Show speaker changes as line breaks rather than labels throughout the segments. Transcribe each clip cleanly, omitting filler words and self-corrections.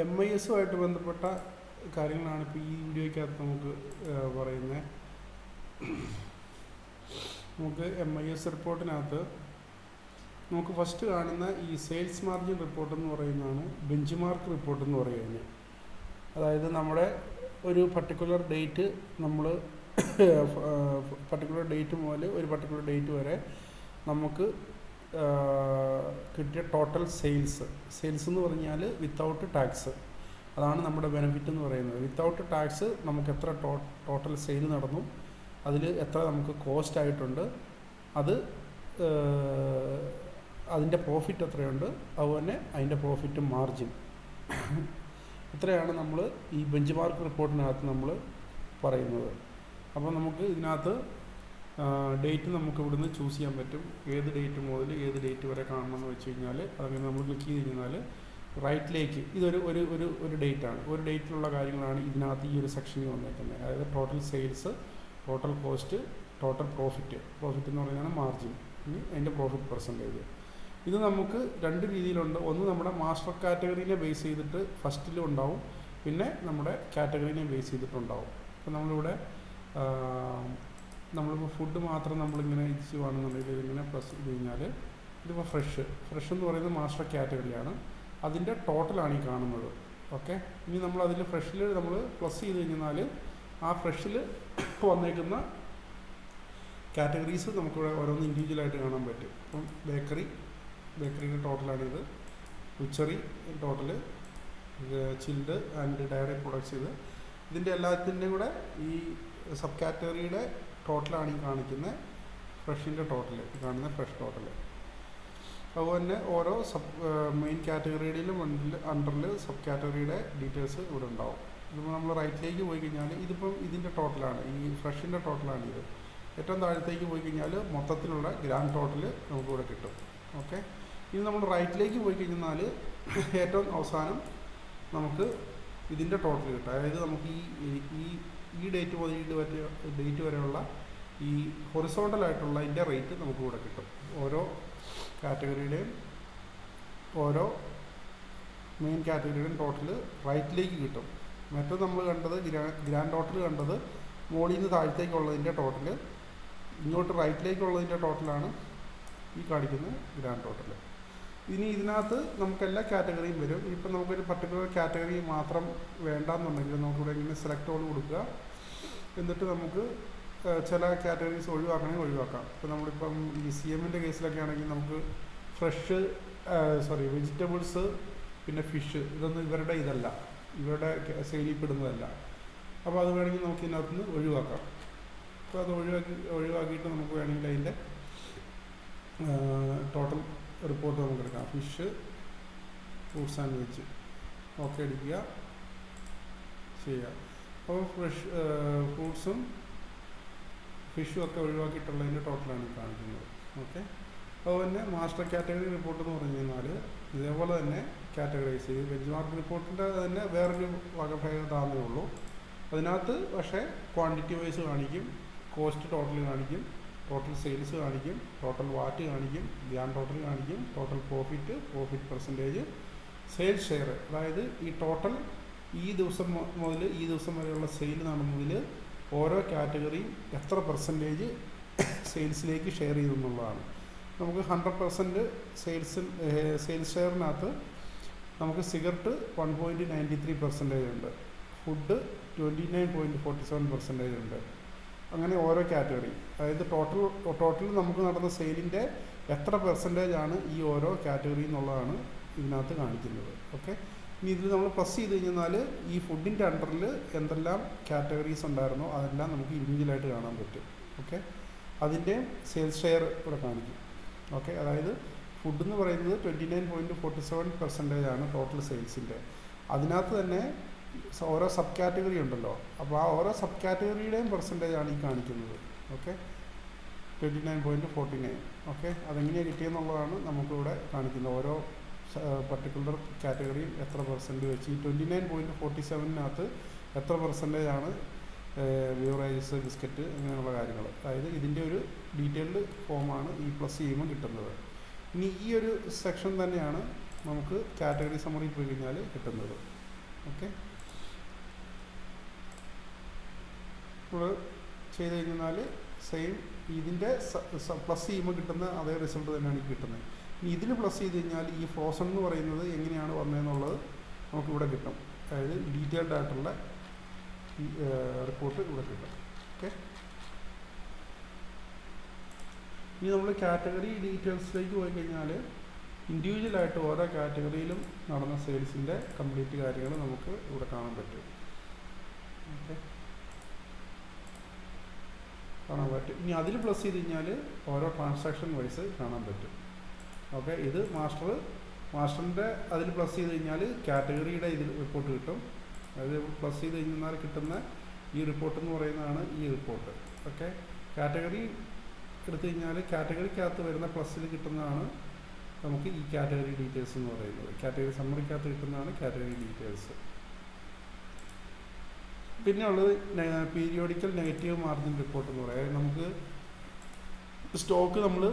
MIS-ഉമായിട്ട് ബന്ധപ്പെട്ട കാര്യങ്ങളാണ് ഇപ്പോൾ ഈ വീഡിയോയ്ക്കകത്ത് നമുക്ക് പറയുന്നത്. നമുക്ക് MIS റിപ്പോർട്ടിനകത്ത് നമുക്ക് ഫസ്റ്റ് കാണുന്ന ഈ സെയിൽസ് മാർജിൻ റിപ്പോർട്ട് എന്ന് പറയുന്നതാണ് ബെഞ്ച് മാർക്ക് റിപ്പോർട്ട് എന്ന് പറയുന്നത്. അതായത് നമ്മുടെ ഒരു പർട്ടിക്കുലർ ഡേറ്റ് നമ്മൾ പർട്ടിക്കുലർ ഡേറ്റ് മുതൽ ഒരു പർട്ടിക്കുലർ ഡേറ്റ് വരെ നമുക്ക് കിട്ടിയ ടോട്ടൽ സെയിൽസ് എന്ന് പറഞ്ഞാൽ വിത്തൗട്ട് ടാക്സ്, അതാണ് നമ്മുടെ ബെനിഫിറ്റ് എന്ന് പറയുന്നത്. വിത്തൗട്ട് ടാക്സ് നമുക്ക് എത്ര ടോട്ടൽ സെയിൽ നടന്നു, അതിൽ എത്ര നമുക്ക് കോസ്റ്റ് ആയിട്ടുണ്ട്, അതിൻ്റെ പ്രോഫിറ്റ് എത്രയുണ്ട്, അതുപോലെ അതിൻ്റെ പ്രോഫിറ്റ് മാർജിൻ, ഇത്രയാണ് നമ്മൾ ഈ ബെഞ്ച് മാർക്ക് റിപ്പോർട്ടിനകത്ത് നമ്മൾ പറയുന്നത്. അപ്പോൾ നമുക്ക് ഇതിനകത്ത് ഡേറ്റ് നമുക്ക് ഇവിടുന്ന് ചൂസ് ചെയ്യാൻ പറ്റും. ഏത് ഡേറ്റ് മുതൽ ഏത് ഡേറ്റ് വരെ കാണണമെന്ന് വെച്ച് കഴിഞ്ഞാൽ അതങ്ങനെ നമ്മൾ ക്ലിക്ക് ചെയ്ത് കഴിഞ്ഞാൽ റൈറ്റിലേക്ക് ഇതൊരു ഒരു ഒരു ഒരു ഡേറ്റാണ്, ഒരു ഡേറ്റിലുള്ള കാര്യങ്ങളാണ് ഇതിനകത്ത് ഈ ഒരു സെക്ഷനിൽ വന്നിരിക്കുന്നത്. അതായത് total sales, total cost, total profit എന്ന് പറയുന്നതാണ് മാർജിൻ, അതിൻ്റെ പ്രോഫിറ്റ് പെർസെൻറ്റേജ്. ഇത് നമുക്ക് രണ്ട് രീതിയിലുണ്ട്. ഒന്ന് നമ്മുടെ മാസ്റ്റർ കാറ്റഗറീനെ ബേസ് ചെയ്തിട്ട് ഫസ്റ്റിലും ഉണ്ടാവും, പിന്നെ നമ്മുടെ കാറ്റഗറീനെ ബേസ് ചെയ്തിട്ടുണ്ടാവും. അപ്പോൾ നമ്മളിപ്പോൾ ഫുഡ് മാത്രം നമ്മളിങ്ങനെ ചെയ്യുകയാണെന്നുണ്ടെങ്കിൽ ഇതിങ്ങനെ പ്ലസ് ചെയ്ത് കഴിഞ്ഞാൽ ഇതിപ്പോൾ ഫ്രഷ് എന്ന് പറയുന്നത് മാസ്റ്റർ കാറ്റഗറിയാണ്, അതിൻ്റെ ടോട്ടലാണ് ഈ കാണുന്നത്. ഓക്കെ, ഇനി നമ്മളതിൽ ഫ്രഷിൽ നമ്മൾ പ്ലസ് ചെയ്ത് കഴിഞ്ഞാൽ ആ ഫ്രഷിൽ വന്നേക്കുന്ന കാറ്റഗറീസ് നമുക്കിവിടെ ഓരോന്ന് ഇൻഡിവിജ്വലായിട്ട് കാണാൻ പറ്റും. അപ്പം ബേക്കറിയുടെ ടോട്ടലാണിത്, butchery total, chilled and dairy products, ഇതിൻ്റെ എല്ലാത്തിൻ്റെയും കൂടെ ഈ സബ് കാറ്റഗറിയുടെ ടോട്ടലാണ് ഈ കാണിക്കുന്നത്. ഫ്രഷിൻ്റെ ടോട്ടൽ കാണുന്ന ഫ്രഷ് ടോട്ടൽ. അതുപോലെ തന്നെ ഓരോ മെയിൻ കാറ്റഗറിയുടെയും അണ്ടറിൽ സബ് കാറ്റഗറിയുടെ ഡീറ്റെയിൽസ് ഇവിടെ ഉണ്ടാവും. ഇതിപ്പോൾ നമ്മൾ റൈറ്റിലേക്ക് പോയി കഴിഞ്ഞാൽ ഇതിപ്പം ഇതിൻ്റെ ടോട്ടലാണ്, ഈ ഫ്രഷിൻ്റെ ടോട്ടലാണിത്. ഏറ്റവും താഴത്തേക്ക് പോയി കഴിഞ്ഞാൽ മൊത്തത്തിലുള്ള ഗ്രാൻഡ് ടോട്ടൽ നമുക്കിവിടെ കിട്ടും. ഓക്കെ, ഇനി നമ്മൾ റൈറ്റിലേക്ക് പോയി കഴിഞ്ഞാൽ ഏറ്റവും അവസാനം നമുക്ക് ഇതിൻ്റെ ടോട്ടൽ കിട്ടും. അതായത് നമുക്ക് ഈ ഡേറ്റ് മുതൽ ഈ ഡേറ്റ് വരെയുള്ള ഈ ഹൊറിസോണ്ടലായിട്ടുള്ള ഇതിൻ്റെ റേറ്റ് നമുക്കിവിടെ കിട്ടും. ഓരോ കാറ്റഗറിയുടെയും ഓരോ മെയിൻ കാറ്റഗറിയുടെയും ടോട്ടൽ റൈറ്റിലേക്ക് കിട്ടും. മറ്റത് നമ്മൾ കണ്ടത് ഗ്രാൻഡ് ടോട്ടൽ കണ്ടത് മുകളിൽ നിന്ന് താഴത്തേക്കുള്ളതിൻ്റെ ടോട്ടൽ, ഇങ്ങോട്ട് റൈറ്റിലേക്കുള്ളതിൻ്റെ ടോട്ടലാണ് ഈ കാണിക്കുന്ന ഗ്രാൻഡ് ടോട്ടൽ. ഇനി ഇതിനകത്ത് നമുക്ക് എല്ലാ കാറ്റഗറിയും വരും. ഇപ്പം നമുക്കൊരു പർട്ടിക്കുലർ കാറ്റഗറി മാത്രം വേണ്ടാന്നുണ്ടെങ്കിൽ നമുക്കിവിടെ ഇങ്ങനെ സെലക്ട് ഓൾ കൊടുക്കുക. എന്നിട്ട് നമുക്ക് ചില കാറ്റഗറീസ് ഒഴിവാക്കാം. ഇപ്പം നമ്മളിപ്പം ഈ CMൻ്റെ കേസിലൊക്കെ ആണെങ്കിൽ നമുക്ക് വെജിറ്റബിൾസ് പിന്നെ ഫിഷ് ഇതൊന്നും ഇവരുടെ ഇവരുടെ സെയിലിൽ പെടുന്നതല്ല. അപ്പോൾ അത് വേണമെങ്കിൽ നമുക്ക് ഇതിനകത്ത് നിന്ന് ഒഴിവാക്കാം. അപ്പോൾ അത് ഒഴിവാക്കിയിട്ട് നമുക്ക് വേണമെങ്കിൽ അതിൻ്റെ ടോട്ടൽ റിപ്പോർട്ട് നമുക്ക് എടുക്കാം. Fish, fruits and veg, okay അടിക്കുക, ചെയ്യുക. അപ്പോൾ ഫ്രൂട്ട്സും ഫിഷും ഒക്കെ ഒഴിവാക്കിയിട്ടുള്ളതിൻ്റെ ടോട്ടലാണ് കാണിക്കുന്നത്. ഓക്കെ, അതുപോലെ തന്നെ മാസ്റ്റർ കാറ്റഗറി റിപ്പോർട്ട് എന്ന് പറഞ്ഞു കഴിഞ്ഞാൽ ഇതേപോലെ തന്നെ കാറ്റഗറൈസ് ചെയ്ത് ബെഞ്ച് മാർക്ക് റിപ്പോർട്ടിൻ്റെ തന്നെ വേറൊരു വകഭേദമാണേ ഉള്ളൂ. അതിനകത്ത് പക്ഷേ ക്വാണ്ടിറ്റി വൈസ് കാണിക്കും, കോസ്റ്റ് ടോട്ടൽ കാണിക്കും, ടോട്ടൽ സെയിൽസ് കാണിക്കും, ടോട്ടൽ വാറ്റ് കാണിക്കും, ഗ്രാൻഡ് ടോട്ടൽ കാണിക്കും, total profit percentage, sales share. അതായത് ഈ ടോട്ടൽ ഈ ദിവസം മുതൽ ഈ ദിവസം വരെയുള്ള സെയിൽ നടന്നതിൽ ഓരോ കാറ്റഗറിയും എത്ര പെർസെൻറ്റേജ് സെയിൽസിലേക്ക് ഷെയർ ചെയ്തെന്നുള്ളതാണ്. നമുക്ക് 100% സെയിൽസ് ഷെയറിനകത്ത് നമുക്ക് സിഗരറ്റ് 1.93% ഉണ്ട്, ഫുഡ് 29.47% ഉണ്ട്. അങ്ങനെ ഓരോ കാറ്റഗറി, അതായത് ടോട്ടൽ നമുക്ക് നടന്ന സെയിലിൻ്റെ എത്ര പെർസെൻറ്റേജാണ് ഈ ഓരോ കാറ്റഗറി എന്നുള്ളതാണ് ഇതിനകത്ത് കാണിക്കുന്നത്. ഓക്കെ, ഇനി ഇതിൽ നമ്മൾ പ്ലസ് ചെയ്ത് കഴിഞ്ഞാൽ ഈ ഫുഡിൻ്റെ അണ്ടറിൽ എന്തെല്ലാം കാറ്റഗറീസ് ഉണ്ടായിരുന്നോ അതെല്ലാം നമുക്ക് ഇൻഡിവിജ്വലായിട്ട് കാണാൻ പറ്റും. ഓക്കെ, അതിൻ്റെ സെയിൽസ് ഷെയർ ഇവിടെ കാണിക്കും. ഓക്കെ, അതായത് ഫുഡ് എന്ന് പറയുന്നത് 29.47% ആണ് ടോട്ടൽ സെയിൽസിൻ്റെ. അതിനകത്ത് തന്നെ ഓരോ സബ് കാറ്റഗറി ഉണ്ടല്ലോ, അപ്പോൾ ആ ഓരോ സബ് കാറ്റഗറിയുടെയും പെർസെൻറ്റേജാണ് ഈ കാണിക്കുന്നത്. ഓക്കെ, 29.49. ഓക്കെ, അതെങ്ങനെയാണ് കിട്ടിയെന്നുള്ളതാണ് നമുക്കിവിടെ കാണിക്കുന്നത്. ഓരോ പർട്ടിക്കുലർ കാറ്റഗറിയും എത്ര പെർസെൻറ്റ് വെച്ച് ഈ 29.47-നകത്ത് എത്ര പെർസെൻറ്റേജാണ് ബിവറേജസ്, ബിസ്ക്കറ്റ്, അങ്ങനെയുള്ള കാര്യങ്ങൾ. അതായത് ഇതിൻ്റെ ഒരു ഡീറ്റെയിൽഡ് ഫോമാണ് ഈ പ്ലസ് ചെയ്യുമ്പോൾ കിട്ടുന്നത്. ഇനി ഈ ഒരു സെക്ഷൻ തന്നെയാണ് നമുക്ക് കാറ്റഗറി സമ്മറി പോയി കഴിഞ്ഞാൽ കിട്ടുന്നത്. ഓക്കെ, നമ്മൾ ചെയ്ത് കഴിഞ്ഞാൽ സെയിം ഇതിൻ്റെ പ്ലസ് ചെയ്യുമ്പോൾ കിട്ടുന്ന അതേ റിസൾട്ട് തന്നെയാണ് കിട്ടുന്നത്. ഇനി ഇതിന് പ്ലസ് ചെയ്ത് കഴിഞ്ഞാൽ ഈ ഫ്രോസൺ എന്ന് പറയുന്നത് എങ്ങനെയാണ് വന്നതെന്നുള്ളത് നമുക്കിവിടെ കിട്ടും. അതായത് ഡീറ്റെയിൽഡ് ആയിട്ടുള്ള റിപ്പോർട്ട് ഇവിടെ കിട്ടും. ഓക്കെ, ഇനി നമ്മൾ കാറ്റഗറി ഡീറ്റെയിൽസിലേക്ക് പോയി കഴിഞ്ഞാൽ ഇൻഡിവിജ്വലായിട്ട് ഓരോ കാറ്റഗറിയിലും നടന്ന സെയിൽസിൻ്റെ കംപ്ലീറ്റ് കാര്യങ്ങൾ നമുക്ക് ഇവിടെ കാണാൻ പറ്റും. ഓക്കെ, കാണാൻ പറ്റും. ഇനി അതിൽ പ്ലസ് ചെയ്ത് കഴിഞ്ഞാൽ ഓരോ ട്രാൻസാക്ഷൻ വൈസ് കാണാൻ പറ്റും. ഓക്കെ, ഇത് മാസ്റ്ററിൻ്റെ അതിൽ പ്ലസ് ചെയ്ത് കഴിഞ്ഞാൽ കാറ്റഗറിയുടെ ഇതിൽ റിപ്പോർട്ട് കിട്ടും. അതായത് പ്ലസ് ചെയ്ത് കഴിഞ്ഞാൽ കിട്ടുന്ന ഈ റിപ്പോർട്ട് എന്ന് പറയുന്നതാണ് ഈ റിപ്പോർട്ട്. ഓക്കെ, കാറ്റഗറി എടുത്തു കഴിഞ്ഞാൽ കാറ്റഗറിക്കകത്ത് വരുന്ന പ്ലസ്സിൽ കിട്ടുന്നതാണ് നമുക്ക് ഈ കാറ്റഗറി ഡീറ്റെയിൽസ് എന്ന് പറയുന്നത്. കാറ്റഗറി സമ്മറിക്കകത്ത് കിട്ടുന്നതാണ് കാറ്റഗറി ഡീറ്റെയിൽസ്. പിന്നെ ഉള്ളത് പീരിയോഡിക്കൽ നെഗറ്റീവ് മാർജിൻ റിപ്പോർട്ട് എന്ന് പറയുന്നത്, നമുക്ക് സ്റ്റോക്ക് നമ്മൾ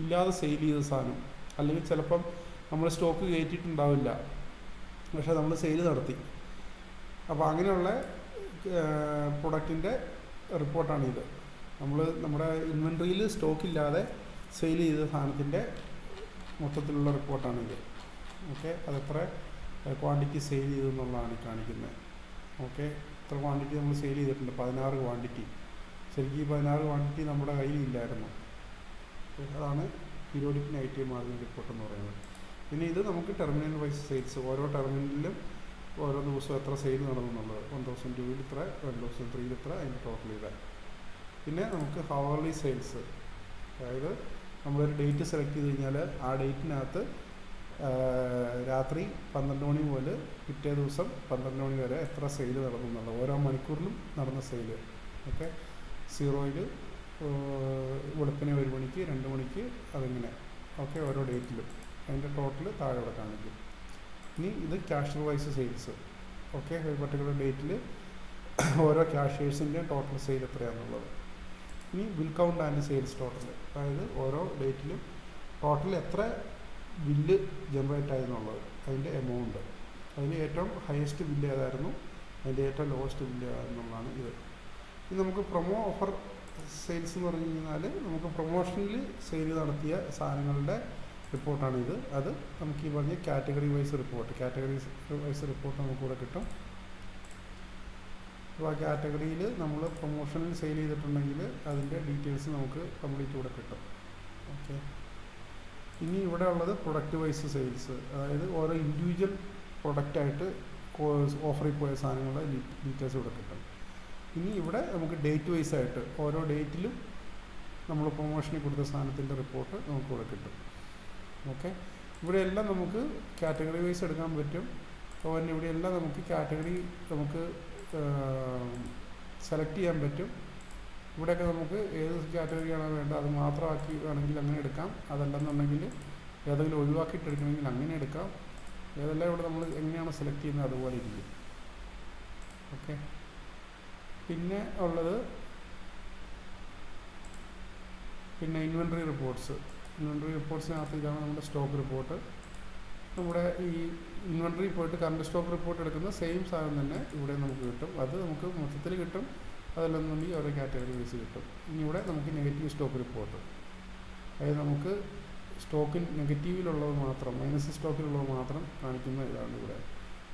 ഇല്ലാതെ സെയിൽ ചെയ്ത സാധനം, അല്ലെങ്കിൽ ചിലപ്പം നമ്മൾ സ്റ്റോക്ക് കയറ്റിയിട്ടുണ്ടാവില്ല, പക്ഷേ നമ്മൾ സെയിൽ നടത്തി. അപ്പോൾ അങ്ങനെയുള്ള പ്രൊഡക്റ്റിൻ്റെ റിപ്പോർട്ടാണിത്. നമ്മുടെ ഇൻവെൻട്രിയിൽ സ്റ്റോക്കില്ലാതെ സെയിൽ ചെയ്ത സാധനത്തിൻ്റെ മൊത്തത്തിലുള്ള റിപ്പോർട്ടാണിത്. ഓക്കെ, അതെത്ര ക്വാണ്ടിറ്റി സെയിൽ ചെയ്തെന്നുള്ളതാണ് കാണിക്കുന്നത്. ഓക്കെ, ഇത്ര ക്വാണ്ടിറ്റി നമ്മൾ സെയിൽ ചെയ്തിട്ടുണ്ട്, 16 ക്വാണ്ടിറ്റി. ശരിക്കും ഈ 16 ക്വാണ്ടിറ്റി നമ്മുടെ കയ്യിലില്ലായിരുന്നു. അതാണ് പീരിയോഡിക് നെഗറ്റീവ് മാർജിൻ റിപ്പോർട്ട് എന്ന് പറയുന്നത്. പിന്നെ ഇത് നമുക്ക് ടെർമിനൽ വൈസ് സെയിൽസ്, ഓരോ ടെർമിനലിലും ഓരോ ദിവസവും എത്ര സെയിൽ നടന്നു എന്നുള്ളത്. 1002 ഇത്ര, 1003 ഇത്ര, അതിൻ്റെ ടോട്ടൽ ഇതാ. പിന്നെ നമുക്ക് ഹവർലി സെയിൽസ്, അതായത് നമ്മളൊരു ഡേറ്റ് സെലക്ട് ചെയ്ത് കഴിഞ്ഞാൽ ആ ഡേറ്റിനകത്ത് രാത്രി 12 മണി മുതൽ പിറ്റേ ദിവസം 12 മണി വരെ എത്ര സെയിൽ നടന്നു എന്നുള്ളത്, ഓരോ മണിക്കൂറിലും നടന്ന സെയിൽ. ഓക്കെ, 0-ൽ വെളുപ്പിനെ 1 മണിക്ക്, 2 മണിക്ക്, അതിങ്ങനെ. ഓക്കെ, ഓരോ ഡേറ്റിലും അതിൻ്റെ ടോട്ടൽ താഴെ കാണിക്കും. ഇനി ഇത് ക്യാഷ് വൈസ് സെയിൽസ്. ഓക്കെ, ഒരു പർട്ടിക്കുലർ ഡേറ്റിൽ ഓരോ ക്യാഷിയേഴ്സിൻ്റെ ടോട്ടൽ സെയിൽ എത്രയാണെന്നുള്ളത്. ഇനി bill count and sales total, അതായത് ഓരോ ഡേറ്റിലും ടോട്ടൽ എത്ര ബില്ല് ജനറേറ്റ് ആയെന്നുള്ളത്, അതിൻ്റെ എമൗണ്ട്, അതിന് ഏറ്റവും ഹയസ്റ്റ് ബില്ല് ഏതായിരുന്നു, അതിൻ്റെ ഏറ്റവും ലോവസ്റ്റ് ബില്ല് ഏതാണെന്നുള്ളതാണ് ഇത്. ഇനി നമുക്ക് പ്രൊമോ ഓഫർ സെയിൽസ് എന്ന് പറഞ്ഞു കഴിഞ്ഞാൽ നമുക്ക് പ്രൊമോഷനിൽ സെയിൽ നടത്തിയ സാധനങ്ങളുടെ റിപ്പോർട്ടാണിത്. അത് നമുക്ക് ഈ പറഞ്ഞ കാറ്റഗറി വൈസ് റിപ്പോർട്ട് നമുക്കിവിടെ കിട്ടും. അപ്പോൾ ആ കാറ്റഗറിയിൽ നമ്മൾ പ്രൊമോഷനിൽ സെയിൽ ചെയ്തിട്ടുണ്ടെങ്കിൽ അതിൻ്റെ ഡീറ്റെയിൽസ് നമുക്ക് കംപ്ലീറ്റ് ഇവിടെ കിട്ടും. ഓക്കെ, ഇനി ഇവിടെ ഉള്ളത് പ്രൊഡക്റ്റ് വൈസ് സെയിൽസ്, അതായത് ഓരോ ഇൻഡിവിജ്വൽ പ്രൊഡക്റ്റായിട്ട് ഓഫറിൽ പോയ സാധനങ്ങളുടെ ഡീറ്റെയിൽസ് ഇവിടെ കിട്ടും. ഇനി ഇവിടെ നമുക്ക് ഡേറ്റ് വൈസ് ആയിട്ട് ഓരോ ഡേറ്റിലും നമ്മൾ പ്രൊമോഷനിൽ കൊടുത്ത സാധനത്തിൻ്റെ റിപ്പോർട്ട് നമുക്കിവിടെ കിട്ടും. ഓക്കെ, ഇവിടെയെല്ലാം നമുക്ക് കാറ്റഗറി വൈസ് എടുക്കാൻ പറ്റും. അതുപോലെ ഇവിടെയെല്ലാം നമുക്ക് കാറ്റഗറി നമുക്ക് സെലക്ട് ചെയ്യാൻ പറ്റും. ഇവിടെയൊക്കെ നമുക്ക് ഏത് കാറ്റഗറിയാണോ വേണ്ടത് അത് മാത്രമാക്കി വേണമെങ്കിൽ അങ്ങനെ എടുക്കാം. അതല്ലെന്നുണ്ടെങ്കിൽ ഏതെങ്കിലും ഒഴിവാക്കിയിട്ട് എടുക്കണമെങ്കിൽ അങ്ങനെ എടുക്കാം. ഏതെല്ലാം ഇവിടെ നമ്മൾ എങ്ങനെയാണ് സെലക്ട് ചെയ്യുന്നത് അതുപോലെ ഇരിക്കും. ഓക്കെ, പിന്നെ ഉള്ളത് ഇൻവെൻട്രി റിപ്പോർട്ട്സിനകത്ത് ഇതാണ് നമ്മുടെ സ്റ്റോക്ക് റിപ്പോർട്ട്. നമ്മുടെ ഈ ഇൻവെൻട്രി പോയിട്ട് കറണ്ട് സ്റ്റോക്ക് റിപ്പോർട്ട് എടുക്കുന്ന സെയിം സാധനം തന്നെ ഇവിടെ നമുക്ക് കിട്ടും. അത് നമുക്ക് മൊത്തത്തിൽ കിട്ടും, അതല്ലെന്നുണ്ടെങ്കിൽ ഓരോ കാറ്റഗറി വൈസ് കിട്ടും. ഇനി ഇവിടെ നമുക്ക് നെഗറ്റീവ് സ്റ്റോക്ക് റിപ്പോർട്ട്, അതായത് നമുക്ക് സ്റ്റോക്കിൽ നെഗറ്റീവിലുള്ളത് മാത്രം, മൈനസ് സ്റ്റോക്കിലുള്ളത് മാത്രം കാണിക്കുന്ന ഇതാണ് ഇവിടെ.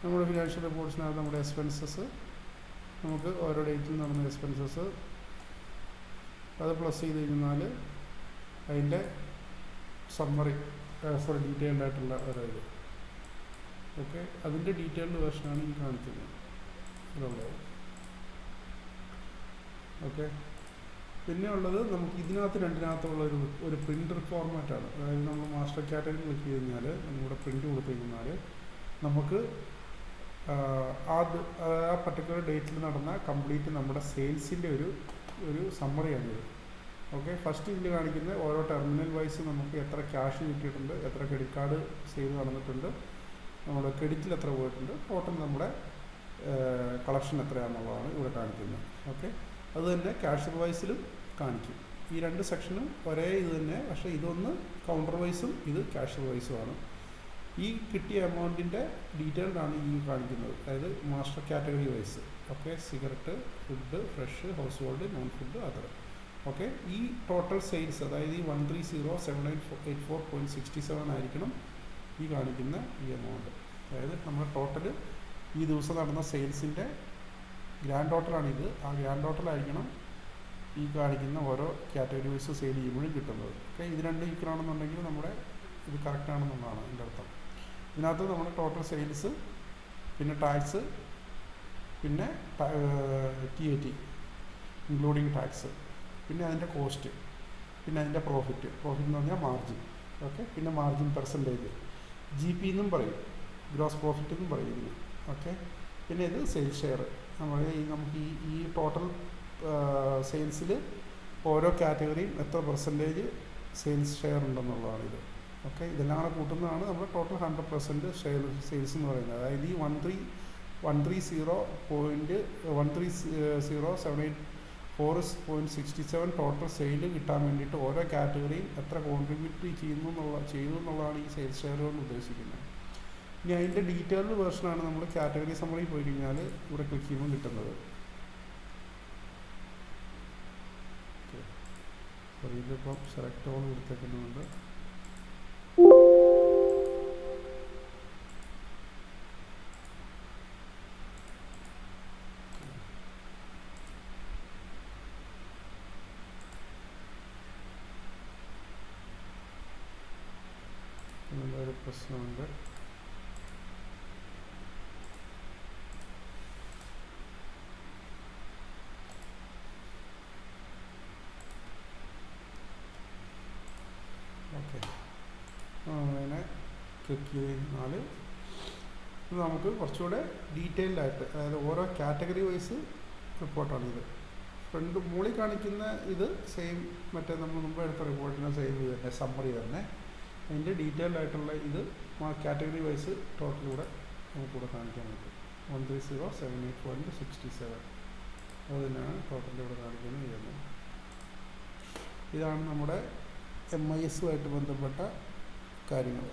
നമ്മുടെ ഫിനാൻഷ്യൽ റിപ്പോർട്ട്സിനകത്ത് നമ്മുടെ എക്സ്പെൻസസ്, നമുക്ക് ഓരോ ഡേറ്റിൽ നടന്ന എക്സ്പെൻസസ് അത് പ്ലസ് ചെയ്ത് കഴിഞ്ഞാൽ അതിൻ്റെ സമ്മറി ഫോർ ഡീറ്റെയിൽഡ് ആയിട്ടുള്ള ഒരു ഓക്കെ, അതിൻ്റെ ഡീറ്റെയിൽഡ് വേർഷനാണ് ഈ കാണിക്കുന്നത് ഇതുള്ളത്. ഓക്കെ, പിന്നെ ഉള്ളത് നമുക്ക് ഇതിനകത്ത് രണ്ടിനകത്തുള്ള ഒരു പ്രിൻ്റർ ഫോർമാറ്റാണ്. അതായത് നമ്മൾ മാസ്റ്റർ കാറ്റഗറി ക്ലിക്ക് ചെയ്ത് കഴിഞ്ഞാൽ നമ്മുടെ പ്രിൻ്റ് കൊടുത്തു കഴിഞ്ഞാൽ നമുക്ക് ആ പർട്ടിക്കുലർ ഡേറ്റിൽ നടന്ന കംപ്ലീറ്റ് നമ്മുടെ സെയിൽസിൻ്റെ ഒരു സമ്മറിയാണിത്. ഓക്കെ, ഫസ്റ്റ് ഇതിൽ കാണിക്കുന്ന ഓരോ ടെർമിനൽ വൈസ് നമുക്ക് എത്ര ക്യാഷ് കിട്ടിയിട്ടുണ്ട്, എത്ര ക്രെഡിറ്റ് കാർഡ് സെയിൽ നടന്നിട്ടുണ്ട്, നമ്മുടെ ക്രെഡിറ്റിൽ എത്ര പോയിട്ടുണ്ട്, ടോട്ടൽ നമ്മുടെ കളക്ഷൻ എത്രയാണെന്നുള്ളതാണ് ഇവിടെ കാണിക്കുന്നത്. ഓക്കെ, അത് തന്നെ ക്യാഷ് വൈസിലും കാണിക്കും. ഈ രണ്ട് സെക്ഷനും ഒരേ ഇത് തന്നെ, പക്ഷേ ഇതൊന്ന് കൗണ്ടർ വൈസും ഇത് ക്യാഷ് വൈസുമാണ്. ഈ കിട്ടിയ എമൗണ്ടിൻ്റെ ഡീറ്റെയിൽഡാണ് ഈ കാണിക്കുന്നത്, അതായത് master category wise. Okay, cigarette, food, fresh, house hold, non food, other. Okay, ഈ ടോട്ടൽ സെയിൽസ്, അതായത് ഈ 130,784.67 ആയിരിക്കണം ഈ കാണിക്കുന്ന ഈ എമൗണ്ട്. അതായത് നമ്മുടെ ടോട്ടൽ ഈ ദിവസം നടന്ന സെയിൽസിൻ്റെ ഗ്രാൻഡ് ടോട്ടലാണിത്. ആ ഗ്രാൻഡ് ടോട്ടലായിരിക്കണം ഈ കാണിക്കുന്ന ഓരോ കാറ്റഗറി വൈസ് സെയിൽ ചെയ്യുമ്പോഴും കിട്ടുന്നത്. ഓക്കെ, ഇത് രണ്ടും ഈക്വലാണെന്നുണ്ടെങ്കിൽ നമ്മുടെ ഇത് കറക്റ്റാണെന്നുള്ളതാണ് എൻ്റെ അർത്ഥം. ഇതിനകത്ത് നമ്മുടെ ടോട്ടൽ സെയിൽസ്, പിന്നെ ടാക്സ്, പിന്നെ VAT ഇൻക്ലൂഡിങ് ടാക്സ്, പിന്നെ അതിൻ്റെ കോസ്റ്റ്, പിന്നെ അതിൻ്റെ പ്രോഫിറ്റ് എന്ന് പറഞ്ഞാൽ മാർജിൻ. ഓക്കെ, പിന്നെ മാർജിൻ പെർസെൻറ്റേജ്, GP എന്നും പറയും, ഗ്രോസ് പ്രോഫിറ്റ് എന്നും പറയും ഇതിന്. ഓക്കെ, പിന്നെ ഇത് സെയിൽസ് ഷെയർ. നമുക്ക് ഈ ടോട്ടൽ സെയിൽസിൽ ഓരോ കാറ്റഗറിയും എത്ര പെർസെൻറ്റേജ് സെയിൽസ് ഷെയർ ഉണ്ടെന്നുള്ളതാണിത്. ഓക്കെ, ഇതെല്ലാം കൂടെ കൂട്ടുന്നതാണ് നമ്മുടെ ടോട്ടൽ 100% സെയിൽസ് എന്ന് പറയുന്നത്. അതായത് ഈ 130,784.67 ടോട്ടൽ സെയിൽ കിട്ടാൻ വേണ്ടിയിട്ട് ഓരോ കാറ്റഗറിയും എത്ര കോൺട്രിബ്യൂട്ട് ചെയ്തു എന്നുള്ളതാണ് ഈ സെയിൽസ് ഷെയർ കൊണ്ട് ഉദ്ദേശിക്കുന്നത്. ഇനി അതിൻ്റെ ഡീറ്റെയിൽഡ് വേർഷനാണ് നമ്മൾ കാറ്റഗറി സമ്മറി പോയി കഴിഞ്ഞാൽ ഇവിടെ ക്ലിക്ക് ചെയ്യുമ്പോൾ കിട്ടുന്നത്. ഓക്കെ, ഇതിപ്പോൾ സെലക്ട് ഓൺ എടുത്തേക്കുന്നുണ്ട്. ഒരു പ്രശ്നമുണ്ട്. ഓക്കെ, അങ്ങനെ ക്ലിക്ക് ചെയ്താൽ ഇത് നമുക്ക് കുറച്ചുകൂടെ ഡീറ്റെയിൽഡായിട്ട്, അതായത് ഓരോ കാറ്റഗറി വൈസ് റിപ്പോർട്ടാണിത്. ഫ്രണ്ട് മുകളിൽ കാണിക്കുന്ന ഇത് സെയിം മറ്റേ നമ്മൾ മുമ്പ് എടുത്ത റിപ്പോർട്ടിന് സെയിം ഇത് തന്നെ, സമ്മറി തന്നെ. അതിൻ്റെ ഡീറ്റെയിൽഡ് ആയിട്ടുള്ള ഇത് കാറ്റഗറി വൈസ് ടോട്ടലിലൂടെ നമുക്കിവിടെ കാണിക്കാൻ പറ്റും. 130,784.67 അത് തന്നെയാണ് ടോട്ടലിലൂടെ കാണിക്കുന്നത്. ഇതാണ് നമ്മുടെ MIS ബന്ധപ്പെട്ട കാര്യങ്ങൾ.